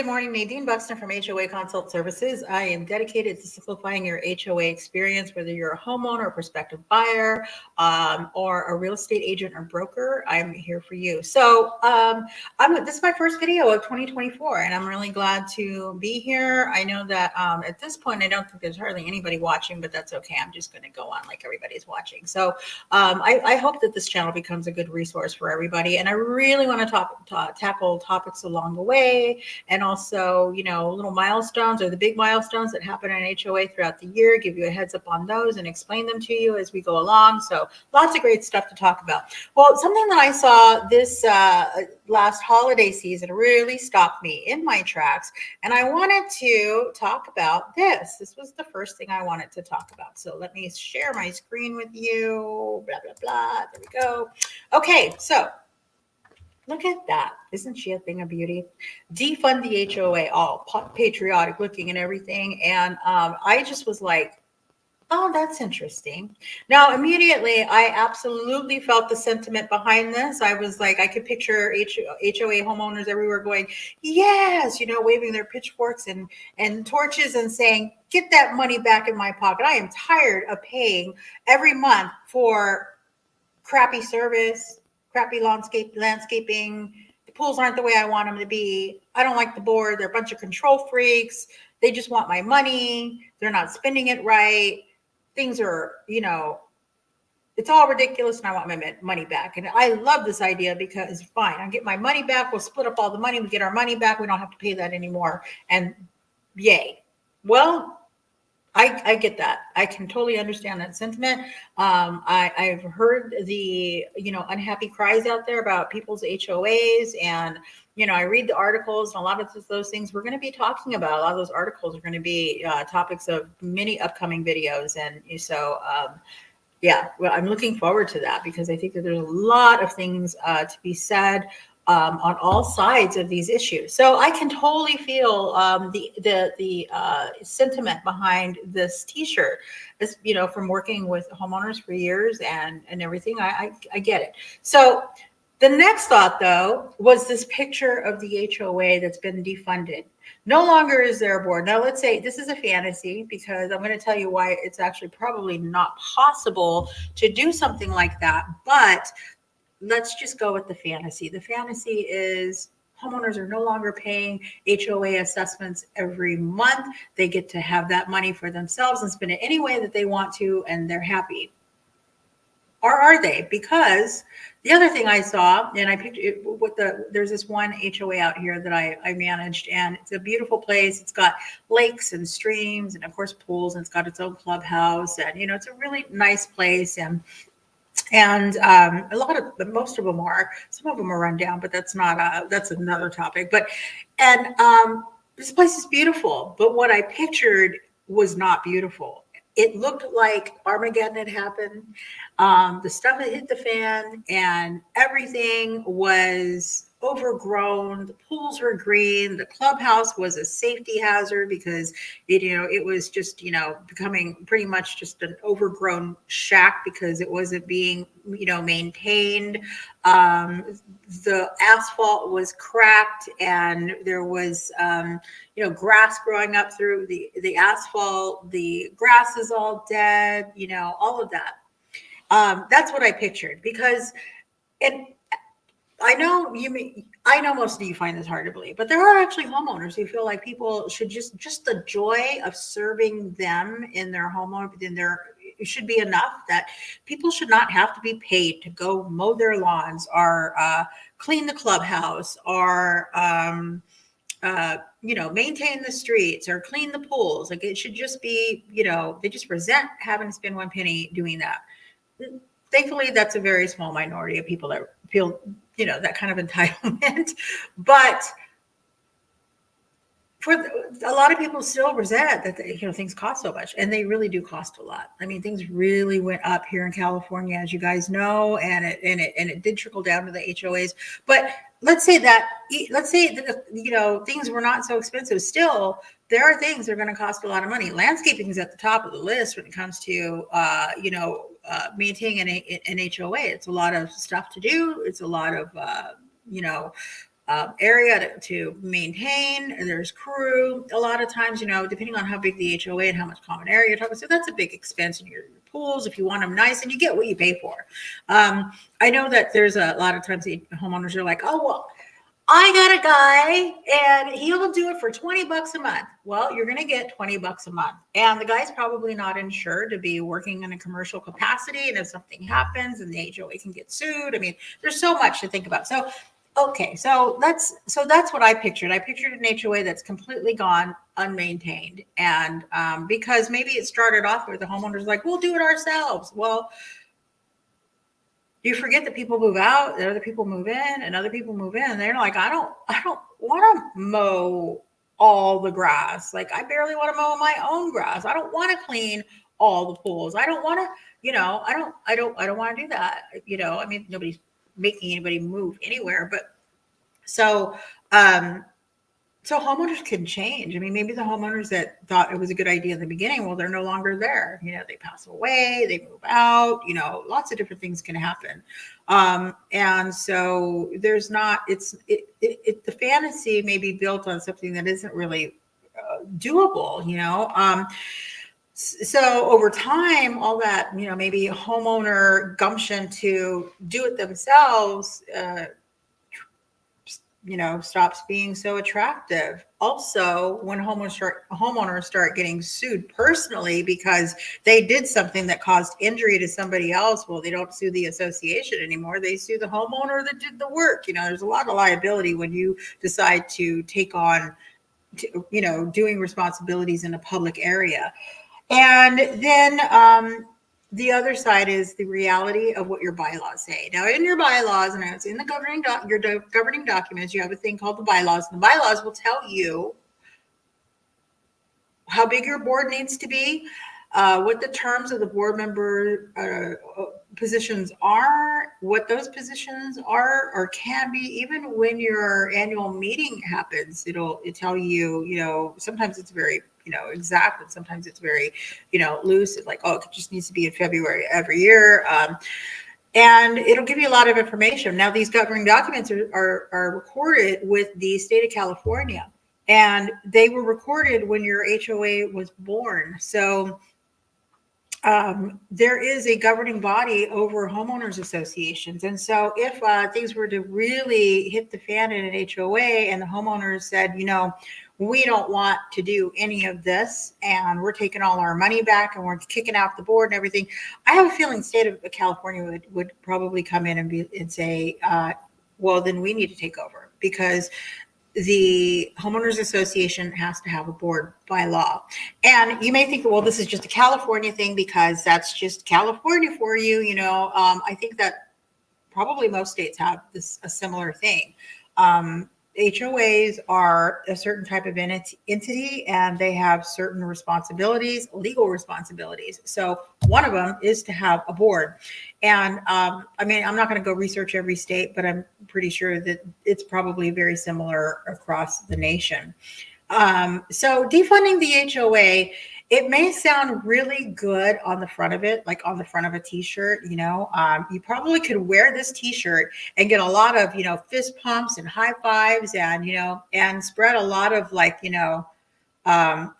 good morning. Nadine Buxton from HOA Consult Services. I am dedicated to simplifying your HOA experience, whether you're a homeowner, a prospective buyer, or a real estate agent or broker. I'm here for you. So this is my first video of 2024, and I'm really glad to be here. I know that at this point, I don't think there's hardly anybody watching, but that's okay. I'm just going to go on like everybody's watching. So I hope that this channel becomes a good resource for everybody. And I really want to tackle topics along the way, and also, little milestones or the big milestones that happen in HOA throughout the year, give you a heads up on those and explain them to you as we go along. So lots of great stuff to talk about. Well, something that I saw this last holiday season really stopped me in my tracks, and I wanted to talk about this. This was the first thing I wanted to talk about. So let me share my screen with you, blah, blah, blah. There we go. Okay, so look at that. Isn't she a thing of beauty? Defund the HOA, all patriotic looking and everything. And I just was like, oh, that's interesting. Now, immediately, I absolutely felt the sentiment behind this. I was like, I could picture HOA homeowners everywhere going, yes, waving their pitchforks and torches and saying, get that money back in my pocket. I am tired of paying every month for crappy service, crappy landscaping. The pools aren't the way I want them to be. I don't like the board. They're a bunch of control freaks. They just want my money. They're not spending it right. Things are, it's all ridiculous, and I want my money back. And I love this idea because fine, I'll get my money back. We'll split up all the money. We get our money back. We don't have to pay that anymore. And yay. Well, I get that. I can totally understand that sentiment. I've heard the, unhappy cries out there about people's HOAs, and, I read the articles, and a lot of those things we're going to be talking about. A lot of those articles are going to be topics of many upcoming videos. And so, yeah, well, I'm looking forward to that because I think that there's a lot of things to be said on all sides of these issues. So I can totally feel the sentiment behind this T-shirt. As from working with homeowners for years and everything, I get it. So the next thought, though, was this picture of the HOA that's been defunded. No longer is there a board. Now, let's say this is a fantasy, because I'm going to tell you why it's actually probably not possible to do something like that. But let's just go with the fantasy. The fantasy is homeowners are no longer paying HOA assessments every month. They get to have that money for themselves and spend it any way that they want to, and they're happy. Or are they? Because the other thing I saw, and I picked it with there's this one HOA out here that I managed, and it's a beautiful place. It's got lakes and streams and of course pools, and it's got its own clubhouse, and it's a really nice place. And most of them are, some of them are run down, but that's another topic. But, this place is beautiful, but what I pictured was not beautiful. It looked like Armageddon had happened. The stuff had hit the fan, and everything was overgrown. The pools were green. The clubhouse was a safety hazard because it was just, becoming pretty much just an overgrown shack because it wasn't being, maintained. The asphalt was cracked, and there was, grass growing up through the asphalt. The grass is all dead, all of that. That's what I pictured, because I know most of you find this hard to believe, but there are actually homeowners who feel like people should just the joy of serving them in their home, it should be enough, that people should not have to be paid to go mow their lawns or clean the clubhouse or maintain the streets or clean the pools. Like, it should just be, they just resent having to spend one penny doing that. Thankfully, that's a very small minority of people that feel, that kind of entitlement. But for a lot of people still resent that, things cost so much, and they really do cost a lot. I mean, things really went up here in California, as you guys know, and it did trickle down to the HOAs. But let's say that things were not so expensive. Still, there are things that are going to cost a lot of money. Landscaping is at the top of the list when it comes to maintaining an HOA. It's a lot of stuff to do. It's a lot of area to maintain. There's crew. A lot of times, depending on how big the HOA and how much common area you're talking, so that's a big expense in your pools if you want them nice, and you get what you pay for. I know that there's a lot of times the homeowners are like, oh, well, I got a guy and he'll do it for $20 a month. Well, you're going to get $20 a month. And the guy's probably not insured to be working in a commercial capacity. And if something happens and the HOA can get sued, I mean, there's so much to think about. So, okay. So that's what I pictured. I pictured an HOA that's completely gone unmaintained. And because maybe it started off where the homeowner's like, we'll do it ourselves. Well, you forget that people move out, that other people move in, and other people move in. And they're like, I don't want to mow all the grass. Like, I barely want to mow my own grass. I don't want to clean all the pools. I don't want to, I don't want to do that. I mean, nobody's making anybody move anywhere, but so homeowners can change. I mean, maybe the homeowners that thought it was a good idea in the beginning, well, they're no longer there. They pass away, they move out, lots of different things can happen. And so there's not, the fantasy may be built on something that isn't really doable, So over time, all that, maybe homeowner gumption to do it themselves, stops being so attractive. Also, when homeowners start getting sued personally because they did something that caused injury to somebody else, well, they don't sue the association anymore. They sue the homeowner that did the work. There's a lot of liability when you decide to take on, doing responsibilities in a public area. And then, the other side is the reality of what your bylaws say. Now, in your bylaws, and it's in the governing documents, you have a thing called the bylaws. The bylaws will tell you how big your board needs to be, what the terms of the board member positions are, what those positions are or can be. Even when your annual meeting happens, it'll tell you, sometimes it's very exact, and sometimes it's very, loose. It's like, oh, it just needs to be in February every year. And it'll give you a lot of information. Now, these governing documents are recorded with the state of California, and they were recorded when your HOA was born. So there is a governing body over homeowners associations. And so if things were to really hit the fan in an HOA and the homeowners said, we don't want to do any of this, and we're taking all our money back, and we're kicking out the board and everything, I have a feeling the state of California would probably come in and say, well, then we need to take over, because the homeowners association has to have a board by law. And you may think, well, this is just a California thing because that's just California for you. I think that probably most states have a similar thing. HOAs are a certain type of entity, and they have certain responsibilities, legal responsibilities. So one of them is to have a board. And I'm not going to go research every state, but I'm pretty sure that it's probably very similar across the nation. So defunding the HOA, it may sound really good on the front of it, like on the front of a t-shirt, you probably could wear this t-shirt and get a lot of, fist pumps and high fives and, and spread a lot of I don't know,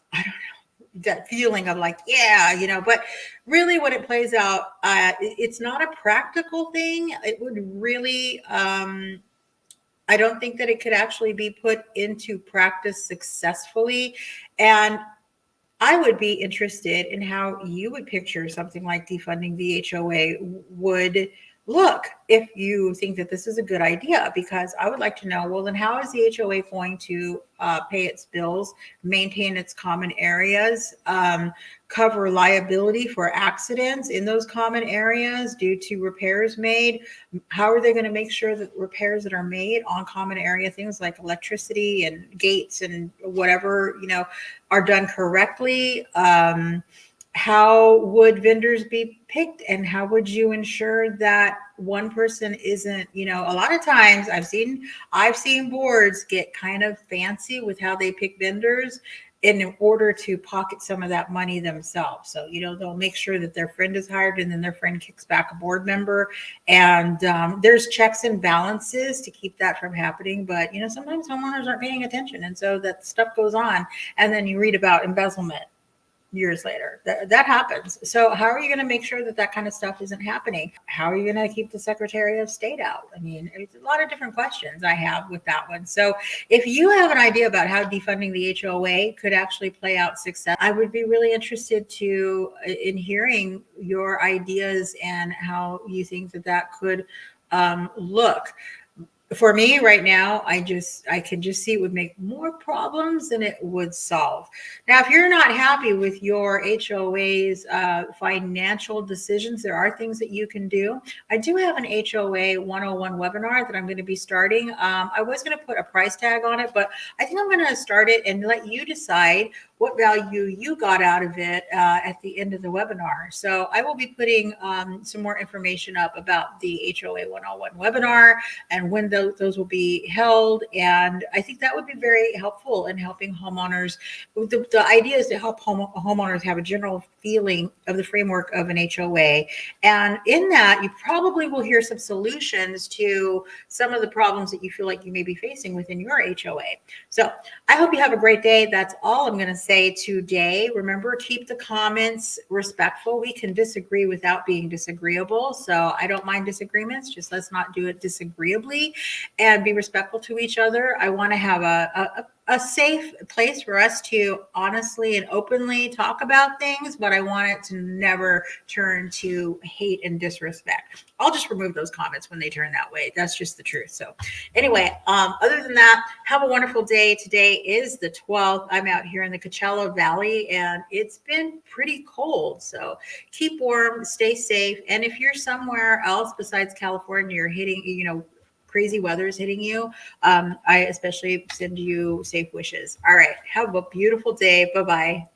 that feeling of like, yeah, but really when it plays out, it's not a practical thing. It would really, I don't think that it could actually be put into practice successfully. And I would be interested in how you would picture something like defunding the HOA would look if you think that this is a good idea, because I would like to know, well, then how is the HOA going to pay its bills, maintain its common areas, cover liability for accidents in those common areas due to repairs made? How are they going to make sure that repairs that are made on common area, things like electricity and gates and whatever, are done correctly? How would vendors be picked, and how would you ensure that one person isn't, a lot of times I've seen boards get kind of fancy with how they pick vendors, in order to pocket some of that money themselves. So, they'll make sure that their friend is hired and then their friend kicks back a board member. And there's checks and balances to keep that from happening. But, sometimes homeowners aren't paying attention. And so that stuff goes on. And then you read about embezzlement years later. That happens. So how are you going to make sure that that kind of stuff isn't happening? How are you going to keep the Secretary of State out? I mean, it's a lot of different questions I have with that one. So if you have an idea about how defunding the HOA could actually play out success, I would be really interested in hearing your ideas and how you think that could look. For me right now, I can just see it would make more problems than it would solve. Now, if you're not happy with your HOA's financial decisions, there are things that you can do. I do have an HOA 101 webinar that I'm going to be starting. I was going to put a price tag on it, but I think I'm going to start it and let you decide what value you got out of it at the end of the webinar. So I will be putting some more information up about the HOA 101 webinar and when those will be held. And I think that would be very helpful in helping homeowners. The idea is to help homeowners have a general feeling of the framework of an HOA. And in that, you probably will hear some solutions to some of the problems that you feel like you may be facing within your HOA. So I hope you have a great day. That's all I'm going to say today. Remember, keep the comments respectful. We can disagree without being disagreeable. So I don't mind disagreements. Just let's not do it disagreeably and be respectful to each other. I want to have a safe place for us to honestly and openly talk about things, but I want it to never turn to hate and disrespect. I'll just remove those comments when they turn that way. That's just the truth. So anyway, other than that, have a wonderful day. Today is the 12th. I'm out here in the Coachella Valley and it's been pretty cold. So keep warm, stay safe. And if you're somewhere else besides California, you're hitting, crazy weather is hitting you, I especially send you safe wishes. All right. Have a beautiful day. Bye-bye.